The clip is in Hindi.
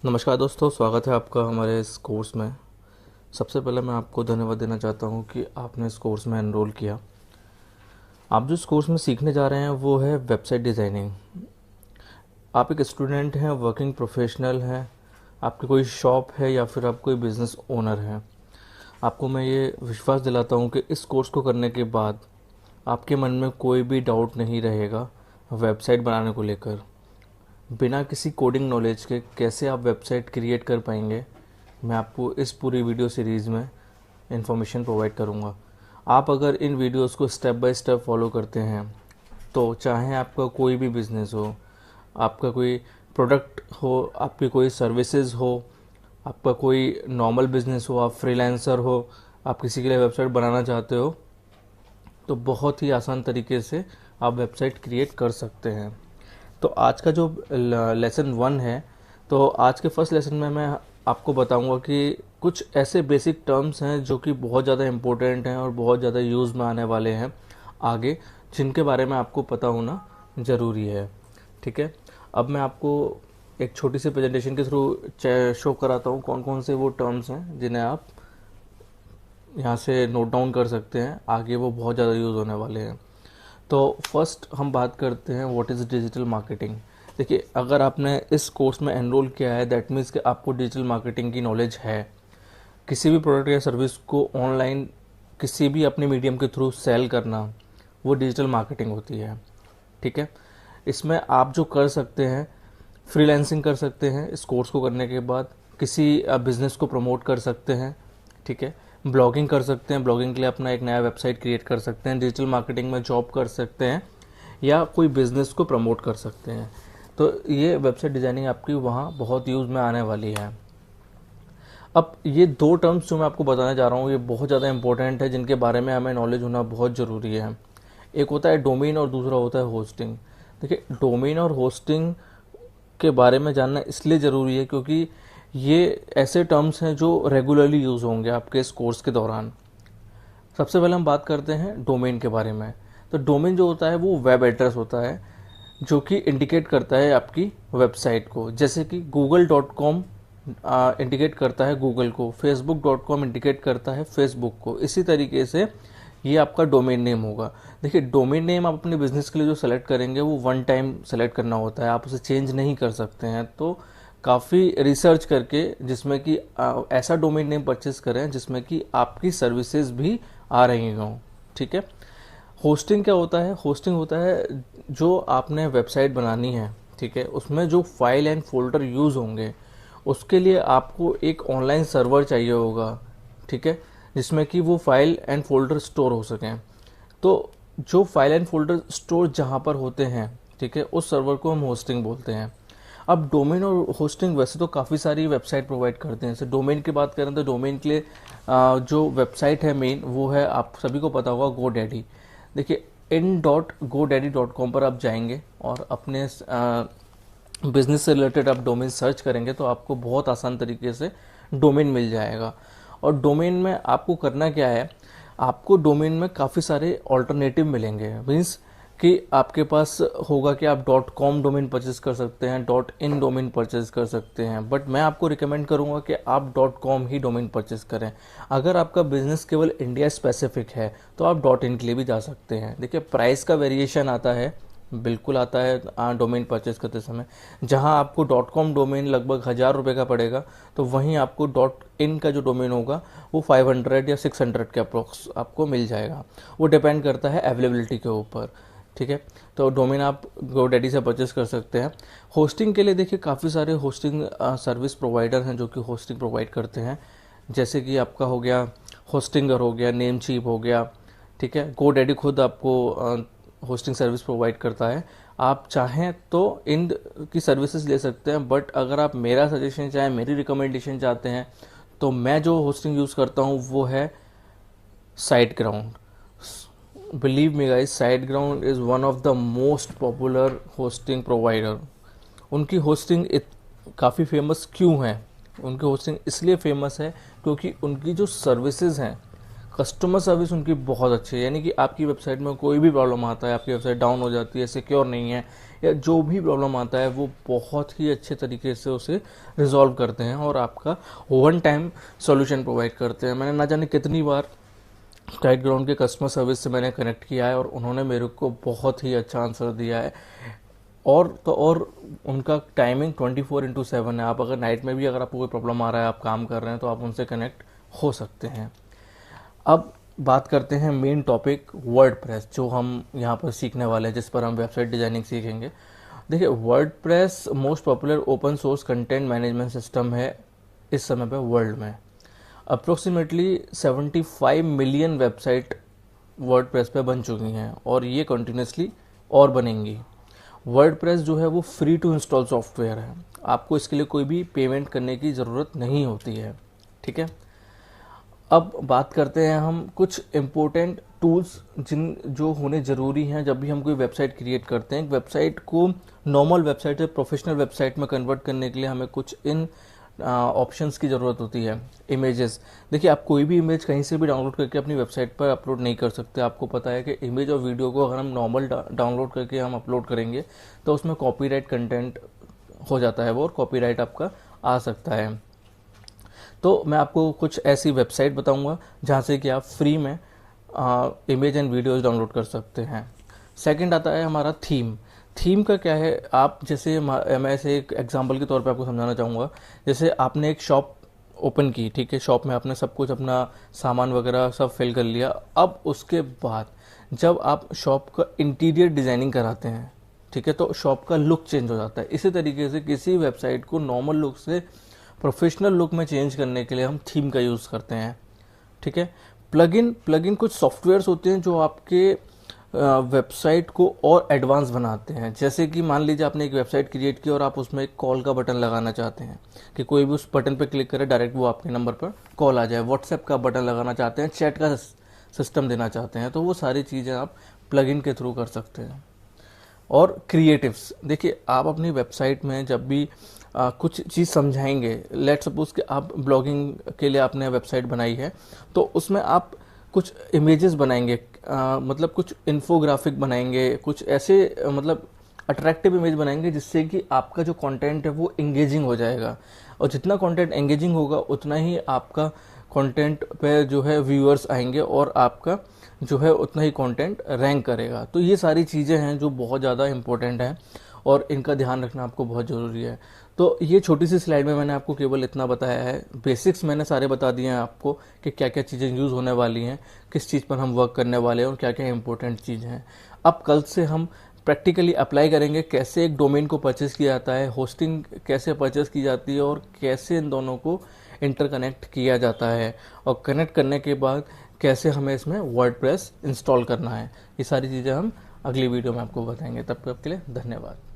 नमस्कार दोस्तों, स्वागत है आपका हमारे इस कोर्स में। सबसे पहले मैं आपको धन्यवाद देना चाहता हूं कि आपने इस कोर्स में एनरोल किया। आप जो इस कोर्स में सीखने जा रहे हैं वो है वेबसाइट डिज़ाइनिंग। आप एक स्टूडेंट हैं, वर्किंग प्रोफेशनल हैं, आपकी कोई शॉप है या फिर आप कोई बिज़नेस ओनर हैं। आपको मैं ये विश्वास दिलाता हूं कि इस कोर्स को करने के बाद आपके मन में कोई भी डाउट नहीं रहेगा वेबसाइट बनाने को लेकर। बिना किसी कोडिंग नॉलेज के कैसे आप वेबसाइट क्रिएट कर पाएंगे, मैं आपको इस पूरी वीडियो सीरीज़ में इंफॉर्मेशन प्रोवाइड करूँगा। आप अगर इन वीडियोस को स्टेप बाय स्टेप फॉलो करते हैं तो चाहे आपका कोई भी बिज़नेस हो, आपका कोई प्रोडक्ट हो, आपकी कोई सर्विसेज हो, आपका कोई नॉर्मल बिज़नेस हो, आप फ्रीलांसर हो, आप किसी के लिए वेबसाइट बनाना चाहते हो, तो बहुत ही आसान तरीके से आप वेबसाइट क्रिएट कर सकते हैं। तो आज का जो लेसन 1 है, तो आज के फर्स्ट लेसन में मैं आपको बताऊंगा कि कुछ ऐसे बेसिक टर्म्स हैं जो कि बहुत ज़्यादा इम्पोर्टेंट हैं और बहुत ज़्यादा यूज़ में आने वाले हैं आगे, जिनके बारे में आपको पता होना ज़रूरी है। ठीक है, अब मैं आपको एक छोटी सी प्रेजेंटेशन के थ्रू शो कराता हूँ कौन कौन से वो टर्म्स हैं जिन्हें आप यहाँ से नोट डाउन कर सकते हैं, आगे वो बहुत ज़्यादा यूज़ होने वाले हैं। तो फर्स्ट हम बात करते हैं व्हाट इज़ डिजिटल मार्केटिंग। देखिए, अगर आपने इस कोर्स में एनरोल किया है दैट मीन्स कि आपको डिजिटल मार्केटिंग की नॉलेज है। किसी भी प्रोडक्ट या सर्विस को ऑनलाइन किसी भी अपने मीडियम के थ्रू सेल करना, वो डिजिटल मार्केटिंग होती है। ठीक है, इसमें आप जो कर सकते हैं, फ्रीलांसिंग कर सकते हैं इस कोर्स को करने के बाद, किसी बिजनेस को प्रमोट कर सकते हैं। ठीक है, ब्लॉगिंग कर सकते हैं, ब्लॉगिंग के लिए अपना एक नया वेबसाइट क्रिएट कर सकते हैं, डिजिटल मार्केटिंग में जॉब कर सकते हैं या कोई बिजनेस को प्रमोट कर सकते हैं। तो ये वेबसाइट डिज़ाइनिंग आपकी वहाँ बहुत यूज़ में आने वाली है। अब ये दो टर्म्स जो मैं आपको बताने जा रहा हूँ ये बहुत ज़्यादा इंपॉर्टेंट है, जिनके बारे में हमें नॉलेज होना बहुत ज़रूरी है। एक होता है डोमेन और दूसरा होता है होस्टिंग। देखिए, डोमेन और होस्टिंग के बारे में जानना इसलिए ज़रूरी है क्योंकि ये ऐसे टर्म्स हैं जो रेगुलरली यूज़ होंगे आपके इस कोर्स के दौरान। सबसे पहले हम बात करते हैं डोमेन के बारे में। तो डोमेन जो होता है वो वेब एड्रेस होता है जो कि इंडिकेट करता है आपकी वेबसाइट को। जैसे कि google.com इंडिकेट करता है गूगल को, facebook.com इंडिकेट करता है फेसबुक को। इसी तरीके से ये आपका डोमेन नेम होगा। देखिए, डोमेन नेम आप अपने बिजनेस के लिए जो सेलेक्ट करेंगे वो वन टाइम सेलेक्ट करना होता है, आप उसे चेंज नहीं कर सकते हैं। तो काफ़ी रिसर्च करके जिसमें कि ऐसा डोमेन नेम परचेस करें जिसमें कि आपकी सर्विसेज भी आ रही हों। ठीक है, होस्टिंग क्या होता है? होस्टिंग होता है जो आपने वेबसाइट बनानी है, ठीक है, उसमें जो फाइल एंड फोल्डर यूज़ होंगे उसके लिए आपको एक ऑनलाइन सर्वर चाहिए होगा। ठीक है, जिसमें कि वो फाइल एंड फोल्डर स्टोर हो सकें। तो जो फाइल एंड फोल्डर स्टोर जहाँ पर होते हैं, ठीक है, उस सर्वर को हम होस्टिंग बोलते हैं। अब डोमेन और होस्टिंग वैसे तो काफ़ी सारी वेबसाइट प्रोवाइड करते हैं। जैसे डोमेन की बात करें तो डोमेन के लिए जो वेबसाइट है मेन वो है, आप सभी को पता होगा, GoDaddy। देखिए, in.godaddy.com पर आप जाएंगे और अपने बिजनेस से रिलेटेड आप डोमेन सर्च करेंगे तो आपको बहुत आसान तरीके से डोमेन मिल जाएगा। और डोमेन में आपको करना क्या है, आपको डोमेन में काफ़ी सारे ऑल्टरनेटिव मिलेंगे। मीन्स कि आपके पास होगा कि आप .com डोमेन परचेज कर सकते हैं, .in डोमेन परचेज कर सकते हैं, बट मैं आपको रिकमेंड करूंगा कि आप .com ही डोमेन परचेज करें। अगर आपका बिजनेस केवल इंडिया स्पेसिफिक है तो आप .in के लिए भी जा सकते हैं। देखिए, प्राइस का वेरिएशन आता है, बिल्कुल आता है डोमेन परचेज करते समय। जहां आपको .com डोमेन लगभग 1,000 रुपये का पड़ेगा, तो वहीं आपको .in का जो डोमेन होगा वो 500 या 600 के अप्रोक्स आपको मिल जाएगा। वो डिपेंड करता है अवेलेबिलिटी के ऊपर। ठीक है, तो डोमेन आप GoDaddy से परचेस कर सकते हैं। होस्टिंग के लिए देखिए काफ़ी सारे होस्टिंग सर्विस प्रोवाइडर हैं जो कि होस्टिंग प्रोवाइड करते हैं। जैसे कि आपका हो गया होस्टिंगर, हो गया नेमचीप, हो गया। ठीक है, GoDaddy खुद आपको होस्टिंग सर्विस प्रोवाइड करता है। आप चाहें तो इन की सर्विसेज ले सकते हैं, बट अगर आप मेरा सजेशन चाहें, मेरी रिकमेंडेशन चाहते हैं, तो मैं जो होस्टिंग यूज़ करता हूँ वो है site ground. Believe me guys, site ground is one of the most popular hosting provider. उनकी होस्टिंग काफ़ी फेमस क्यों है? उनकी होस्टिंग इसलिए फेमस है क्योंकि उनकी जो सर्विसेज हैं, कस्टमर सर्विस उनकी बहुत अच्छी है। यानी कि आपकी वेबसाइट में कोई भी प्रॉब्लम आता है, आपकी वेबसाइट डाउन हो जाती है, सिक्योर नहीं है, या जो भी प्रॉब्लम आता है वो बहुत ही अच्छे तरीके से उसे रिजॉल्व करते हैं और आपका वन टाइम सॉल्यूशन प्रोवाइड करते हैं। मैंने ना जाने कितनी बार काइट ग्राउंड के कस्टमर सर्विस से मैंने कनेक्ट किया है और उन्होंने मेरे को बहुत ही अच्छा आंसर दिया है। और उनका टाइमिंग 24/7 है। आप अगर नाइट में भी अगर आपको कोई प्रॉब्लम आ रहा है, आप काम कर रहे हैं, तो आप उनसे कनेक्ट हो सकते हैं। अब बात करते हैं मेन टॉपिक वर्डप्रेस, जो हम यहाँ पर सीखने वाले हैं, जिस पर हम वेबसाइट डिजाइनिंग सीखेंगे। देखिए, WordPress most popular open source content management system है इस समय पे वर्ल्ड में। अप्रोक्सीमेटली 75 मिलियन वेबसाइट वर्डप्रेस पे बन चुकी हैं और ये कंटिन्यूसली और बनेंगी। वर्डप्रेस जो है वो फ्री टू इंस्टॉल सॉफ्टवेयर है, आपको इसके लिए कोई भी पेमेंट करने की ज़रूरत नहीं होती है। ठीक है, अब बात करते हैं हम कुछ इम्पोर्टेंट टूल्स जो होने ज़रूरी हैं जब भी हम कोई वेबसाइट क्रिएट करते हैं। एक वेबसाइट को नॉर्मल वेबसाइट से प्रोफेशनल वेबसाइट में कन्वर्ट करने के लिए हमें कुछ इन ऑप्शंस की ज़रूरत होती है। इमेजेस, देखिए, आप कोई भी इमेज कहीं से भी डाउनलोड करके अपनी वेबसाइट पर अपलोड नहीं कर सकते। आपको पता है कि इमेज और वीडियो को अगर हम नॉर्मल डाउनलोड करके हम अपलोड करेंगे तो उसमें कॉपीराइट कंटेंट हो जाता है वो, और कॉपीराइट आपका आ सकता है। तो मैं आपको कुछ ऐसी वेबसाइट बताऊंगा जहाँ से कि आप फ्री में इमेज एंड वीडियोज़ डाउनलोड कर सकते हैं। सेकंड आता है हमारा थीम। थीम का क्या है, आप जैसे मैं ऐसे एक एग्जांपल के तौर पे आपको समझाना चाहूँगा। जैसे आपने एक शॉप ओपन की, ठीक है, शॉप में आपने सब कुछ अपना सामान वगैरह सब फिल कर लिया। अब उसके बाद जब आप शॉप का इंटीरियर डिज़ाइनिंग कराते हैं, ठीक है, तो शॉप का लुक चेंज हो जाता है। इसी तरीके से किसी वेबसाइट को नॉर्मल लुक से प्रोफेशनल लुक में चेंज करने के लिए हम थीम का यूज़ करते हैं। ठीक है, प्लगइन कुछ सॉफ्टवेयर्स होते हैं जो आपके वेबसाइट को और एडवांस बनाते हैं। जैसे कि मान लीजिए आपने एक वेबसाइट क्रिएट की और आप उसमें एक कॉल का बटन लगाना चाहते हैं कि कोई भी उस बटन पर क्लिक करे, डायरेक्ट वो आपके नंबर पर कॉल आ जाए। व्हाट्सएप का बटन लगाना चाहते हैं, चैट का सिस्टम देना चाहते हैं, तो वो सारी चीज़ें आप प्लगइन के थ्रू कर सकते हैं। और क्रिएटिव्स, देखिए, आप अपनी वेबसाइट में जब भी कुछ चीज़ समझाएंगे, लेट सपोज कि आप ब्लॉगिंग के लिए आपने वेबसाइट बनाई है, तो उसमें आप कुछ इमेजेस बनाएंगे, मतलब कुछ इन्फोग्राफिक बनाएंगे, कुछ ऐसे मतलब अट्रैक्टिव इमेज बनाएंगे जिससे कि आपका जो कंटेंट है वो एंगेजिंग हो जाएगा। और जितना कंटेंट एंगेजिंग होगा उतना ही आपका कंटेंट पे जो है व्यूअर्स आएंगे और आपका जो है उतना ही कंटेंट रैंक करेगा। तो ये सारी चीज़ें हैं जो बहुत ज़्यादा इंपॉर्टेंट हैं और इनका ध्यान रखना आपको बहुत ज़रूरी है। तो ये छोटी सी स्लाइड में मैंने आपको केवल इतना बताया है। बेसिक्स मैंने सारे बता दिए हैं आपको कि क्या क्या चीज़ें यूज़ होने वाली हैं, किस चीज़ पर हम वर्क करने वाले हैं और क्या क्या इंपॉर्टेंट चीज़ हैं। अब कल से हम प्रैक्टिकली अप्लाई करेंगे कैसे एक डोमेन को परचेज़ किया जाता है, होस्टिंग कैसे परचेज़ की जाती है और कैसे इन दोनों को इंटरकनेक्ट किया जाता है, और कनेक्ट करने के बाद कैसे हमें इसमें वर्डप्रेस इंस्टॉल करना है। ये सारी चीज़ें हम अगली वीडियो में आपको बताएंगे। तब तक के लिए धन्यवाद।